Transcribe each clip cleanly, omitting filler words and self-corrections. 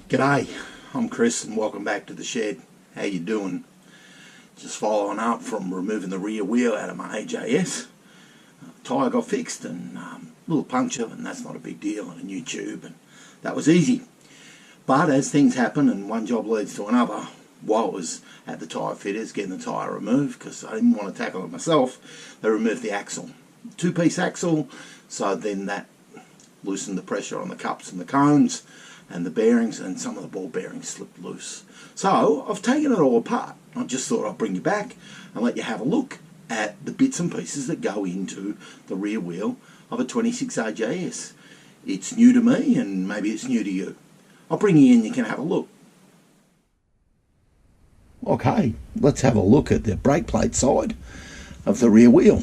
G'day, I'm Chris and welcome back to the shed. How you doing? Just following up from removing the rear wheel out of my AJS. Tyre got fixed and a little puncture, and that's not a big deal, and a new tube, and that was easy. But as things happen and one job leads to another, while I was at the tyre fitters getting the tyre removed, because I didn't want to tackle it myself, they removed the axle. Two-piece axle, so then that loosened the pressure on the cups and the cones and the bearings, and some of the ball bearings slipped loose. So I've taken it all apart. I just thought I'd bring you back and let you have a look at the bits and pieces that go into the rear wheel of a 26 AJS. It's new to me and maybe it's new to you. I'll bring you in, you can have a look. Okay, let's have a look at the brake plate side of the rear wheel.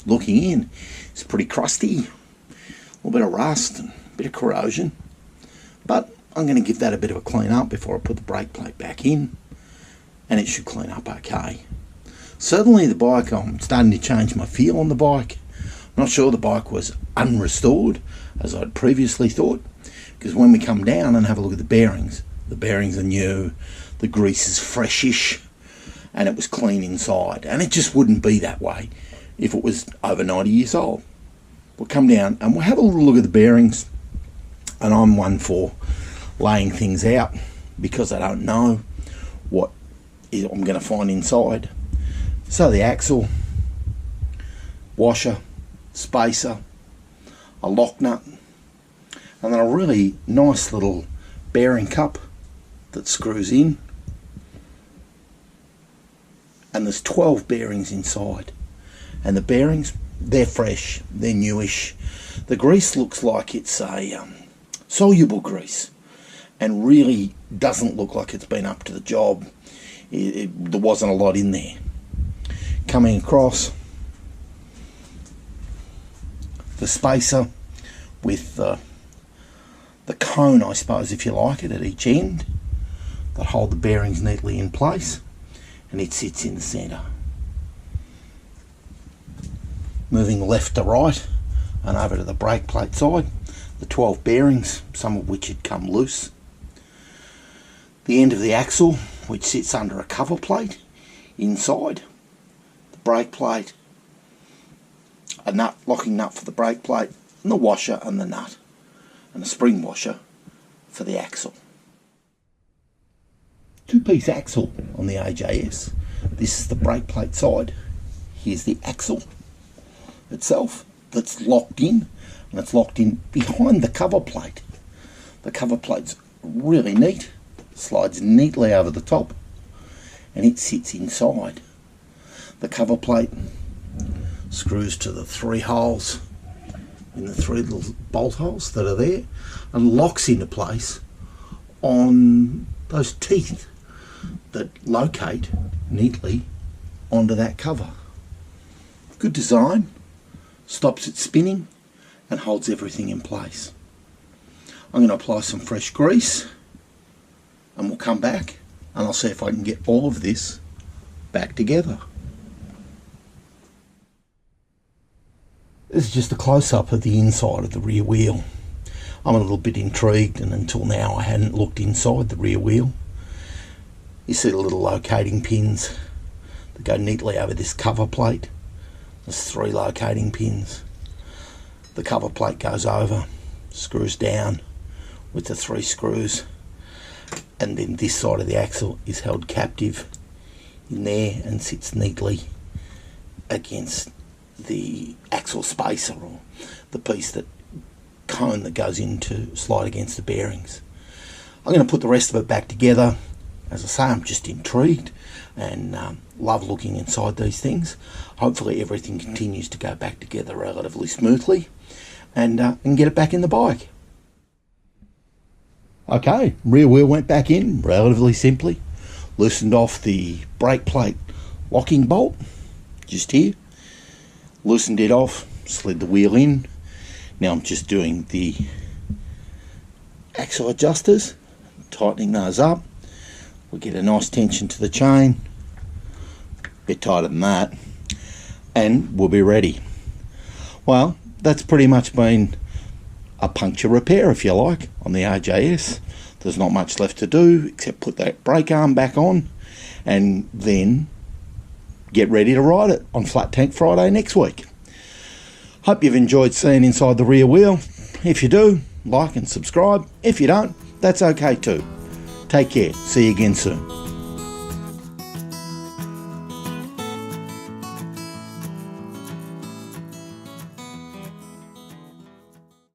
Looking in, it's pretty crusty, a little bit of rust and a bit of corrosion. But I'm going to give that a bit of a clean up before I put the brake plate back in, and it should clean up okay. Certainly the bike, I'm starting to change my feel on the bike. I'm not sure the bike was unrestored as I'd previously thought, because when we come down and have a look at the bearings are new, the grease is freshish, and it was clean inside, and it just wouldn't be that way if it was over 90 years old. We'll come down and we'll have a little look at the bearings. And I'm one for laying things out because I don't know what I'm going to find inside. So the axle, washer, spacer, a lock nut, and then a really nice little bearing cup that screws in. And there's 12 bearings inside. And the bearings, they're fresh, they're newish. The grease looks like it's a soluble grease and really doesn't look like it's been up to the job. There wasn't a lot in there. Coming across the spacer with the cone, I suppose, if you like it, at each end that hold the bearings neatly in place, and it sits in the centre. Moving left to right and over to the brake plate side, the 12 bearings, some of which had come loose. The end of the axle, which sits under a cover plate inside the brake plate, a nut, locking nut for the brake plate, and the washer and the nut, and a spring washer for the axle. Two-piece axle on the AJS. This is the brake plate side. Here's the axle itself that's locked in, and it's locked in behind the cover plate. The cover plate's really neat, slides neatly over the top, and it sits inside. The cover plate screws to the 3 holes in the 3 little bolt holes that are there, and locks into place on those teeth that locate neatly onto that cover. Good design, stops it spinning and holds everything in place. I'm going to apply some fresh grease and we'll come back and I'll see if I can get all of this back together. This is just a close-up of the inside of the rear wheel. I'm a little bit intrigued, and until now I hadn't looked inside the rear wheel. You see the little locating pins that go neatly over this cover plate. There's 3 locating pins. The cover plate goes over, screws down with the 3 screws, and then this side of the axle is held captive in there and sits neatly against the axle spacer, or the piece that cone that goes in to slide against the bearings. I'm going to put the rest of it back together. As I say, I'm just intrigued and love looking inside these things. Hopefully everything continues to go back together relatively smoothly, and get it back in the bike. Okay, rear wheel went back in relatively simply. Loosened off the brake plate locking bolt, just here. Loosened it off, slid the wheel in. Now I'm just doing the axle adjusters, tightening those up. We'll get a nice tension to the chain, a bit tighter than that, and we'll be ready. Well, that's pretty much been a puncture repair, if you like, on the AJS. There's not much left to do except put that brake arm back on and then get ready to ride it on Flat Tank Friday next week. Hope you've enjoyed seeing inside the rear wheel. If you do, like and subscribe. If you don't, that's okay too. Take care. See you again soon.